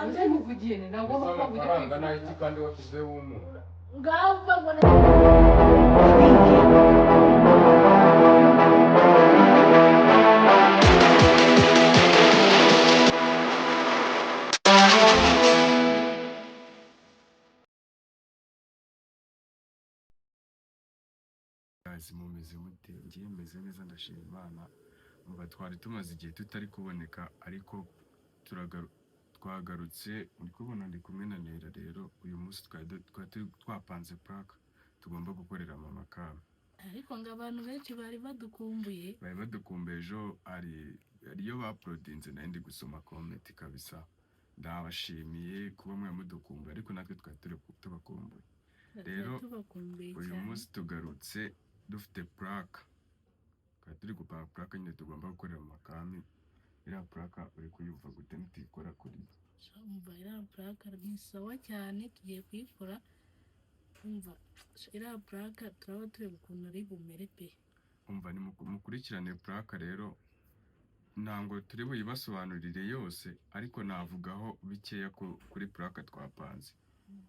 Ese muvugiyene ntabwo amafaranga n'ayiki kandi washyizeho umuntu ngaho mbona mumeze mute? Ngiye meze neza ndashima Imana. Umva twari tumaze igihe tutari kuboneka ariko twagarutse. Uri kubona ndi kumwe na Nera. Rero uyu munsi twari twapanze plaque tugomba gukorera Mama Kami, ariko ngo abantu benshi bari badukumbuye. Ejo ariyo baprodinze nayo ndi gusoma comment kabisa. Ndabashimiye kuba mwe mudukumbuye ariko natwe twari tubakumbuye. Rero uyu munsi tugarutse dufite plaque, twari turi gupanga plaque nyine tugomba gukorera Mama Kami. Iriya plaque uri kuyumva gute nituyikora kuri umva iriya plaque ni sawa cyane, tugiye kuyikora. Umva iriya plaque turaba tureba ukuntu ari bumere pe. Umva ni mukurikirane plaque rero, ntabwo turi buyibasobanurire yose ariko navugaho bikeya kuri plaque twapanze.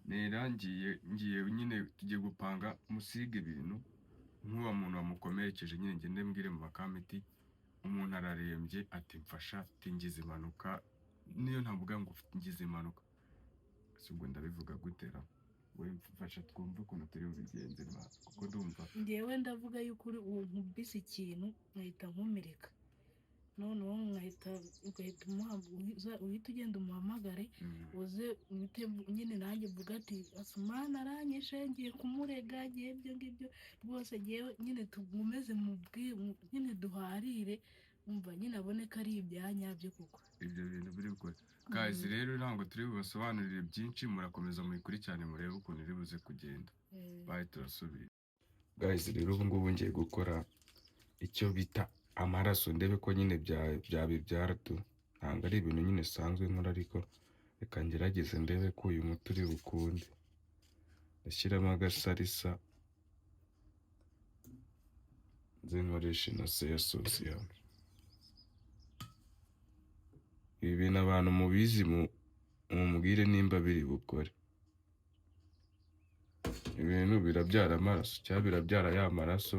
Nera ngiye nyine tugiye gupanga musige ibintu nk'uwa muntu wamukomerekeje nyine ngende mbwire Mama Kami ati umuntu ararembye ati mfasha tingize impanuka. Niyo ntavuga ngo ngize impanuka ubwo ndabivuga gutera we mfasha twumve ukuntu turi bubigenze kuko ndumva ngewe ndavuga yuko uwo nkubise ikintu nkahita nkomereka, noneho ugahita uhita ugenda umuhamagare uze nyine nanjye mvuga ati Asumani aranyishe ngiye kumurega ngiye ibyo ngibyo rwose ngewe nyine tugumeze nyine duharire, umva nyine aboneka ari ibyanyabyo kuko ibyo bintu biri gukora. Guys rero ntabwo turi bubasobanurire byinshi, murakomeza muyikurikirane murebe ukuntu iri buze kugenda. Bye, turasubira. Guys rero ubu ngubu ngiye gukora icyo bita amaraso ndebe ko nyine byabibyara tu. Ntabwo ari ibintu nyine sanzwe nkora ariko reka ngerageze ndebe ko uyu muti uri bukunde. Ndashyiramo agasarisa nze nkoreshe na soya sauce yawe. Ibi bintu abantu mubizi mumbwire nimba biri bukore. Ibintu birabyara amaraso cyangwa birabyara ya maraso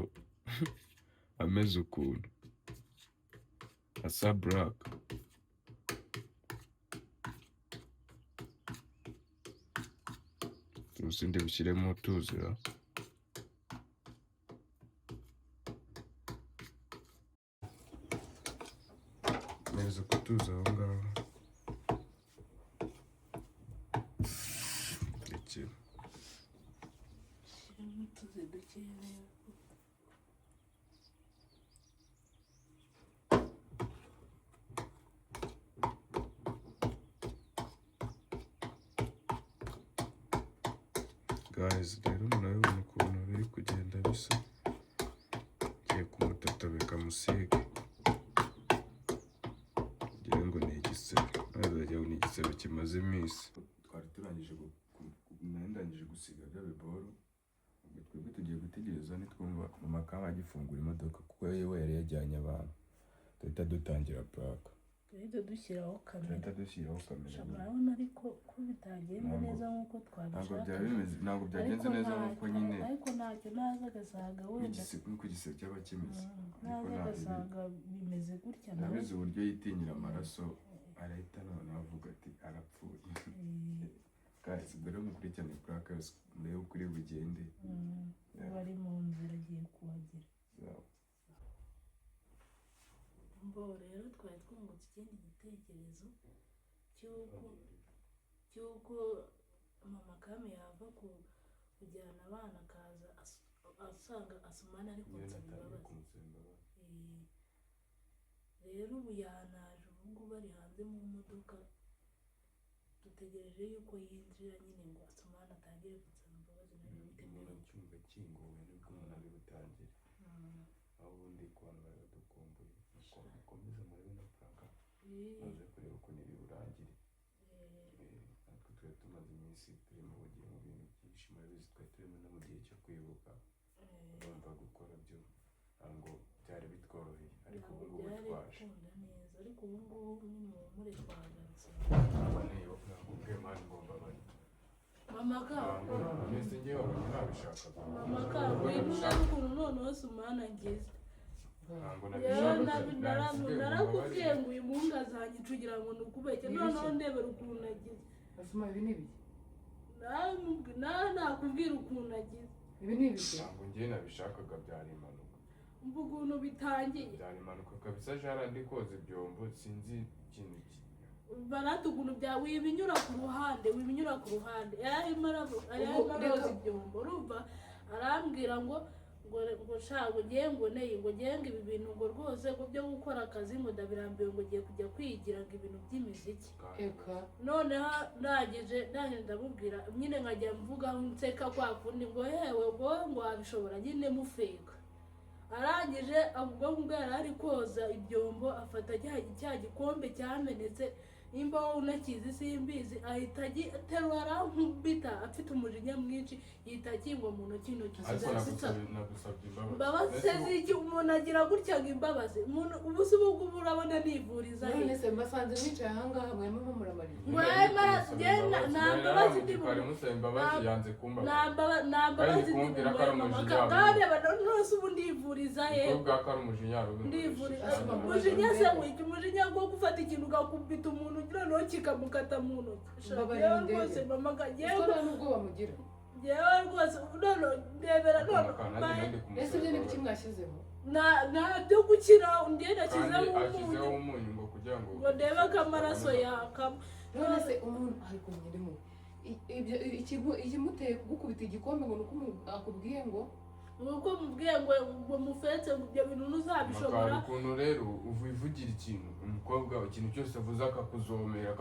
ameze ukuntu asa black. Tusinde bishyiremo tuzira neza kutuza aho ngaho. Guys rero murabibona ukuntu biri kugenda bisa. Ngiye kumutatobeka musige ngira ngo ni igisebe, ntabwo ni igisebe kimaze iminsi. Twari turangije gusiga bya biboro, twebwe tugiye gutegereza nitwumva Mama Kami agifungura imodoka kuko yewe yari yajyanye abantu. Duhita dutangira plaque, duhita dushyiraho kamera. urabona ariko ko bitagenze neza nk'uko twabishaka. Ntabwo byagenze neza nk'uko nyine, ariko ntacyo naza agasanga wenda ku gisebe cyaba kimeze. naza agasanga bimeze gutya nawe nabize uburyo yitinyira amaraso arahita noneho avuga ati arapfuye. Guys mbere mukurikirane plaque yose murebe uko iri bugende. bari mu nzira agiye kuhagera. Mbo rero twari twungutse ikindi gitekerezo cy'uko Mama Kami yava kujyana abana akaza asanga Asumani ari kunsaba imbabazi. Rero ubu yanaje, ubu ngubu bari hanze mu modoka dutegereje yuko yinjira nyine ngo Asumani atangire kunsaba imbabazi. Nayo Icyumba kinguwe nibwo umuntu ari butangire. Aho ubundi ku bantu bari badukumbuye mukomeze murebe na plaque maze kureba ukuntu iri burangire. Natwe twari tumaze iminsi turi mu bugiye mu bintu byinshi murabizi, twari turimo no mu gihe cyo kwibuka. Urumva gukora byo ntabwo byari bitworoheye ariko ubu ngubu twaje. Ariko ubu ngubu ni mu muri twagarutse. Ntabwo mani ngomba bari mama kawe mbese njyewe wabonye nabishakaga mama kawe wibuze n'ukuntu noneho sumana ngize ntabwo yewe nabishakaga narakubwiye ngo uyu muhungu azanyicugira ngo ni ukubeshya noneho ndebera ukuntu agize Asuma ibi ni ibiki? nakubwira ukuntu agize Ibi ni ibiki? ntabwo njyewe nabishakaga byari impanuka umva ukuntu bitangiye byari impanuka kabisa jara ndi koza ibyombo sinzi ikintu barata ukuntu byawe wibinyura ku ruhande yarimo aroza ibyombo urumva arambwira ngo shago ngiye ngo neye ngo ngenga ibi bintu ngo rwose ngo byo gukora akazi ngo ndabirambiwe ngo ngiye kujya kwigira ngo ibintu by'imiziki Eka. noneho ndangije ndamubwira nyine nkajya mvuga nseka kwa kundi ngo yewe ngo wabishobora nyine mufeka arangije ubwo ngubwo yari ari koza ibyombo afata cya gikombe cyamenetse nimba wowe unakizi simbizi ahita aterura arankubita afite umujinya mwinshi yita akingwa mu ntoki nagusabye imbabazi z'iki umuntu agira gutya ngo imbabazi ubu si ubwo urabona nivuriza he None se mbasanze mwicaye ahangaha mwema mumuramarira. nta mbabazi ndi imbabazi yanze kumbabaza nta mbabazi ndi bumureba nose ubu ndivuriza he ubwo ko ari umujinyaro ndivuriza umujinya se wiki umujinya wo gufata ikintu ugakubita umuntu noneho kikamukata mu ntoki yewe rwose mama Iko nubwo bamugira. yewe rwose none ndebera none Ese ibyo ni biki mwashyizeho? nta byo gukira ngenda ashyizeho umunyu ngo kugira ngo ndebe ko amaraso yakama None se umuntu ariko nyirimo ikimuteye kugukubita igikombe ngo nuko akubwiye ngo nuko mubwiye ngo mufetse ngo ibyo bintu ntuzabishobora ukuntu rero uvugira ikintu umukobwa ikintu cyose avuze akakuzomera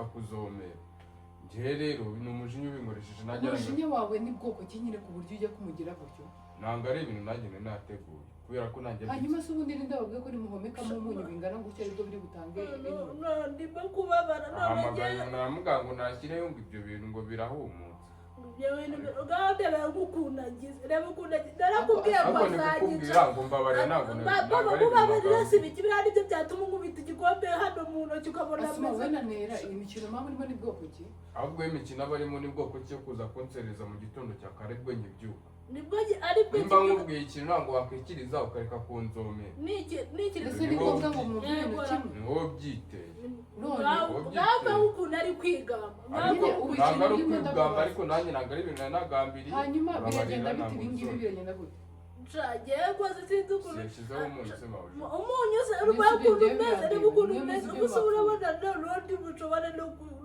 njyewe rero ni umujinya ubinkoresheje umujinya wawe ni bwoko ki nyine ku buryo ujya kumugira gutyo ntabwo ari ibintu nanjye nateguye kubera ko nanjye hanyuma se ubundi ninde wabwiye ko nimuhomekamo umunyu bingana gutya aribwo biri butange ndimo kubabara namuga ngo nashyireho ngo ibyo bintu ngo birahumutse ibyo bintu ndebera nk'ukuntu agize reba ukuntu agize narakubwiye ngo azagica ngo mbabarira ntabwo kubabarira si ibiki biriya nibyo byatuma nkubita igikombe hano mu ntoki ukabona Asuma wena nera iyi mikino mpamvu urimo ni bwoko ki ahubwo imikino aba arimo ni bwoko ki yo kuza kunsereza mu gitondo cya kare bwo nyibyuka nibwo aribwo nimba nkubwiye ikintu ntabwo wakwikiriza ukareka kunzomera ese ni ngombwa ngo mubwire ibintu kimwe ni wowe byiteye bwaba ukuntu ari kwigamba ntabwo ari ukwigamba ariko nanjye ntabwo ari ibintu nagambiriye hanyuma biragenda bite ibingibi biragenda gute ngiye rwose sinzi ukuntu yashyizeho umunyu se mawe umunyu se urwaye ukuntu umeze reba ukuntu umeze ubusa urabona noneho ndibushobore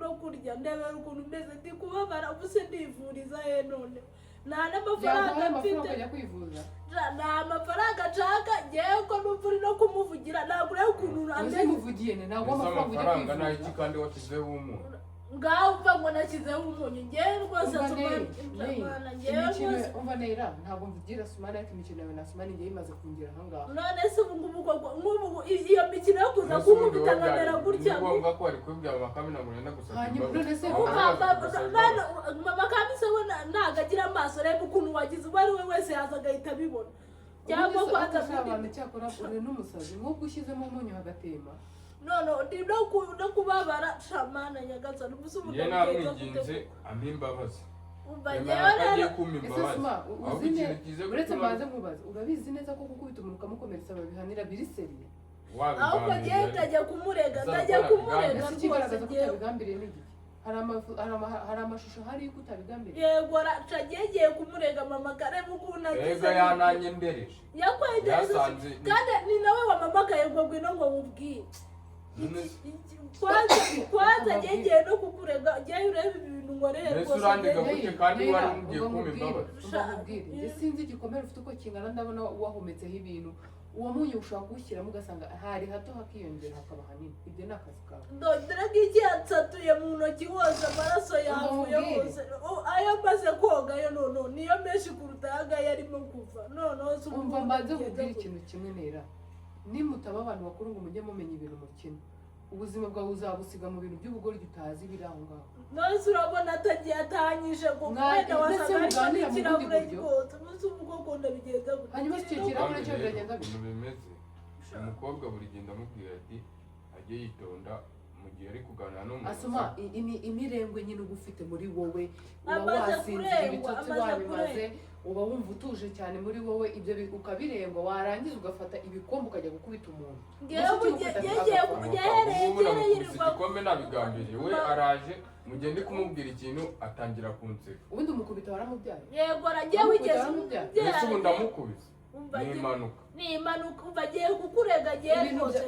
no kurya ndebera ukuntu umeze ndi kubabara ubu se ndivuriza he none nta n'amafaranga mfite nta mafaranga nshaka ngewe ko n'upfa uri no kumuvugira ntabwo ureba ukuntu ameze muvugiye ntabwo amafaranga nta iki kandi washyizeho umunyu ngaho umva ngo nashyizeho umunyu ngewe rwose umva nera ntabwo mvugira Sumana ariko imikino yawe na Sumana igiye imaze kungera ahangaha none se ubu ngubu iyo mikino yo kuza kunkubita nkamera gutya ni ngombwa ko ari kubibwira Makame ntabwo nenda gusaba Makame se we ntabwo agira amaso reba ukuntu wagize uwo ari we wese yaza agahita abibona cyangwa ko abantu cyakora uri n'umusazi nk'ubwo ushyizemo umunyu hagatemba none ndi no kubabara shamana nyagasani ubusa umuntu namwinginze ampa imbabazi uretse mbanze nkubaze urabizi neza ko gukubita umuntu ukamukomeretsa babihanira biri seriye ahubwo ngewe ndajya kumurega ese ikigaragaza ko utabigambiriye n'igiki hari amashusho hari yuko utabigambiriye yego ngiye kumurega mama kareba ukuntu agize yananye mbereje yakwegereza kandi ni nawe wamamagaye ngo ngwino ngo wubwire kwanza ngiye no kukurega ngiye ureba ibintu ngoreye rwose urandiga gute kandi wari ugiye kumpa imbabazi njye sinzi igikomere ufite uko kingana ndabona wahometseho ibintu uwo munyu ushobora kuwushyiramo ugasanga hari hato hakiyongera hakaba hanini ibyo ni akazi kawe dore ngiki yansatuye mu ntoki hose amaraso yavuye hose ayo amaze kogayo none niyo menshi kuruta ayangaya arimo kuva noneho umva mbanze nkubwire ikintu kimwe nera nimutaba abantu bakuru ngo mujye mumenya ibintu mukina ubuzima bwawe uzabusiga mu bintu by'ubugoryi utazi biri aho ngaho none urabona atagiye atanyije ngo wenda wasanga ari ikirahure rwose umunsi ubwo ukunda bigenda gute hanyuma icyo kirahure cyo biragenda ibintu bimeze umukobwa buri gihe ndamubwira ati ajye yitonda mu gihe ari kuganira n'umuntu Asoma imirengwe nyine uba ufite muri wowe uba Amaze wasinzira kurengwa, ibitotsi amaze wabimaze uba wumva utuje cyane muri wowe ibyo ukabirengwa warangiza ugafata ibikombe ukajya gukubita umuntu igikombe nabigambiriye we araje mu gihe ndi kumubwira ikintu atangira kunseka ubundi umukubita waramubyaye yego aragiye wigeze mbese ubu ndamukubise ni impanuka umva agiye kukurega agiye rwose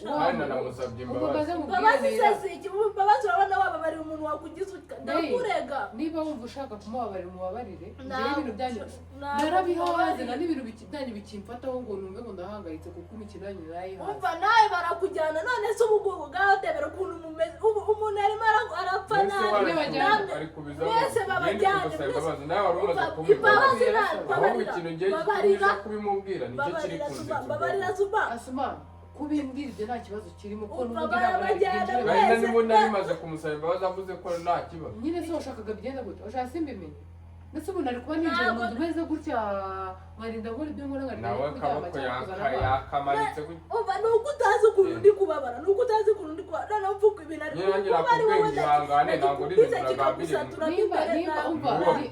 kandi nanamusabye imbabazi imbabazi se si iki imbabazi urabona wababarira umuntu wakugize ndakurega niba wumva ushaka kumubabarira umubabarire njyewe ibintu byanyu narabihaze na n'ibintu byanyu bikimfataho ngo numve ngo ndahangayitse kuko imikino yanyu narayihaze umva nawe barakujyana none se ubu ngubu bwatebera ukuntu mumeze ubu umuntu arimo arapfa nabi mwese babajyane imbabazi ahubwo ikintu ngiye kuza kubimubwira nicyo kiri kunzitsa babarira zuba Asuma kubimbwira ibyo nta kibazo kirimo ko nari n'ubundi narimaze kumusaba imbabazi avuze ko nta kibazo nyine se washakaga bigenda gute washaka simbimenye ndetse ubu nari kuba ninjiye mu nzu umeze gutya nkarinda gukora ibyo nkora nkarinda nawe akaboko yakamanitse umva ni uko utazi ukuntu ndi kubabara ni uko utazi ukuntu ndi kubabara noneho mvuga ibintu ari kuba ari wowe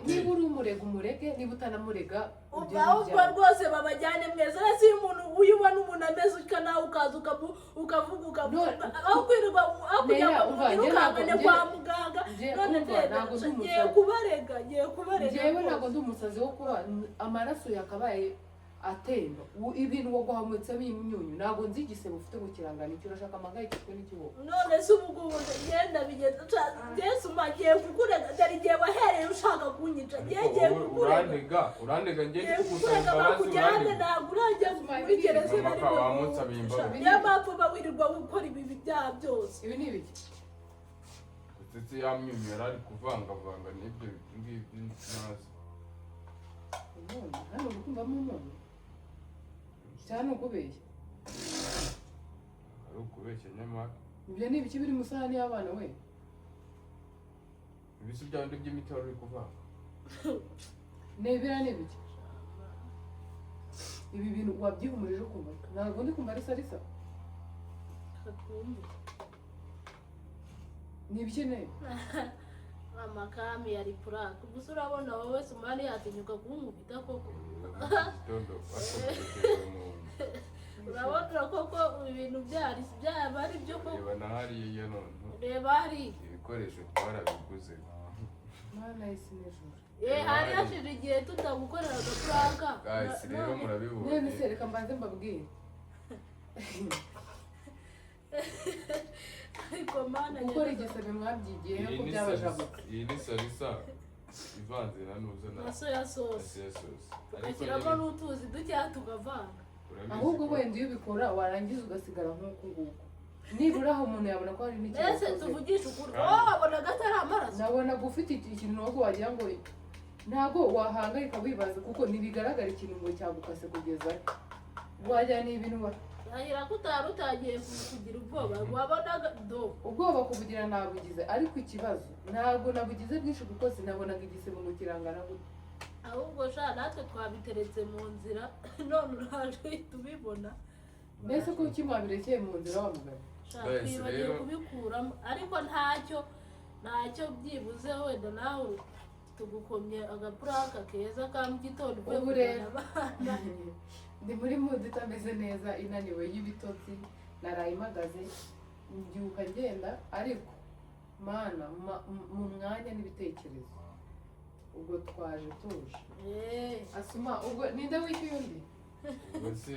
niba uri umurega umurege niba utanamurega ubwo rwose babajyane mwese rero si umuntu uyubona umuntu ameze utyo nawe ukaza ukavuga aho kwirirwa aho kugira ngo ntukangane kwa muganga none ngiye kubarega njyewe ntabwo ndi umusazi wo kuba amaraso yakabaye atemba ibintu waguhametsemo imyunyu ntabwo nzi igisebo ufite mu kirangano icyo urashaka amahangayikishwe n'ikibogo none se ubu ngubu ngenda bigenda yesu magiye kukurega dore igihe wahereye ushaka kunyica ngiye kukurega urandega ngiye kukurega bakujyane ntabwo urajya muri gereza niyo mpamvu uba wirirwa gukora ibi byaha byose ibi ni ibiki ndetse ya myunyu yari ari kuvangavanga n'ibyo ngibyo ntazi hano uri kumvamo umuntu cyane ukubeshya ari ukubeshya nyamara ibyo ni ibiki biri mu isahani y'abana we ibisi byawe ndi by'imiti wari uri kuvanga nebera ni ibiki ibi bintu wabyihumurije ukumva ntabwo ndi kumva risa ni ibikeneye amakami yari purake gusa urabona wowe sumani yatinyuka kunkubita koko urabona koko ibintu byaba ari byo koko reba na hariya none reba hari ibikoresho twarabiguze mwana y'isi n'ijoro hari hashije igihe tutagukorera agapuraka guys rero murabibona none se reka mbanze mbabwire ariko mana gukora igisebe mwabyigiye ko byabajabuka iyi ni salisa ivanze na nuza na soya sauce tugashyiramo n'utuzi dukeya tugavanga ahubwo wenda iyo ubikora warangiza ugasigara nk'uku nguku nibura aho umuntu yabona ko hari n'ikintu mbese tuvugisha ukuri wabonaga atari amaraso nabonaga ufite ikintu nubwo wagira ngo ntabwo wahangayika wibaza kuko ntibigaragara ikintu ngo cyagukase kugeza wajyana ibintu ahira ko utari utagiye kugira ubwoba wabonaga ubwoba kubugira nabugize ariko ikibazo ntabwo nabugize bwinshi kuko sinabonaga igisebo ngo kirangana gute ahubwo sha natwe twabiteretse mu nzira none uraje tubibona mbese ko kimwabirekeye mu nzira wa mugabo twibagiye kubikuramo ariko ntacyo byibuze wenda nawe tugukomye agapuraka keza ka mu gitondo uvuye kujyana abana ndi muri mudu itameze neza inaniwe y'ibitotsi naraye impagaze mbyuka ngenda ariko mana mu mwanya n'ibitekerezo ubwo twaje tuje Asuma ubwo ninde wishyuye undi ubwo se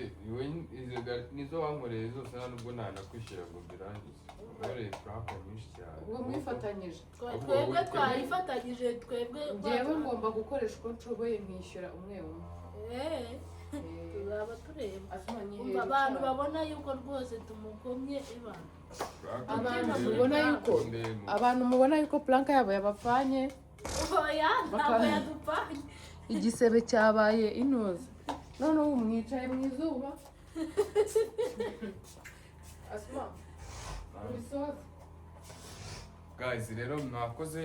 nizo wankoreye zose nta nubwo nanakwishyura ngo mbirangize wankoreye puraka nyinshi cyane ubwo mwifatanyije twebwe twayifatanyije twebwe njyewe ngomba gukoresha uko nshoboye nkishyura umwe tuzaba tureba abantu babona yuko rwose tumukomye abantu mubona yuko planka yabo yabapfanye ntabwo yadupfanye igisebe cyabaye intuza none ubu mwicaye mu izuba Asuma ubisoza guys rero mwakoze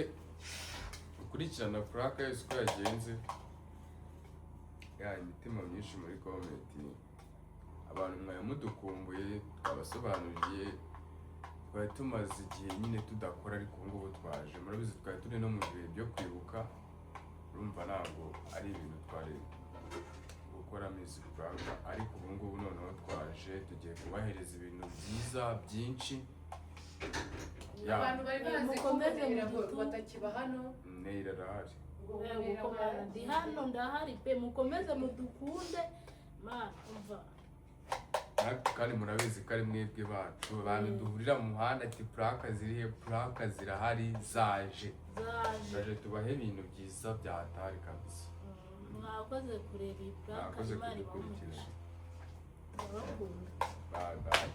gukurikirana puraka yose uko yagenze imitima myinshi muri komenti abantu mwari mudukumbuye twabasobanuriye twari tumaze igihe nyine tudakora ariko ubu ngubu twaje murabizi twari turi no mu bihe byo kwibuka urumva ntabwo ari ibintu twari gukora Miss Prank ariko ubu ngubu noneho twaje tugiye kubahereza ibintu byiza byinshi abantu bari bazi mukomeze kumbwira ngo mudutu- batakiba hano Neira arahari ndi hano ndahari pe mukomeze mudukunde mana umva kandi murabizi ko ari mwebwe bacu abantu duhurira mu muhanda ati puraka zirihe puraka zirahari zaje tubahe ibintu byiza byatari kabisa mwakoze kureba iyi puraka mwakoze imana kudukurikira ibamugisha ndabakunda bye bye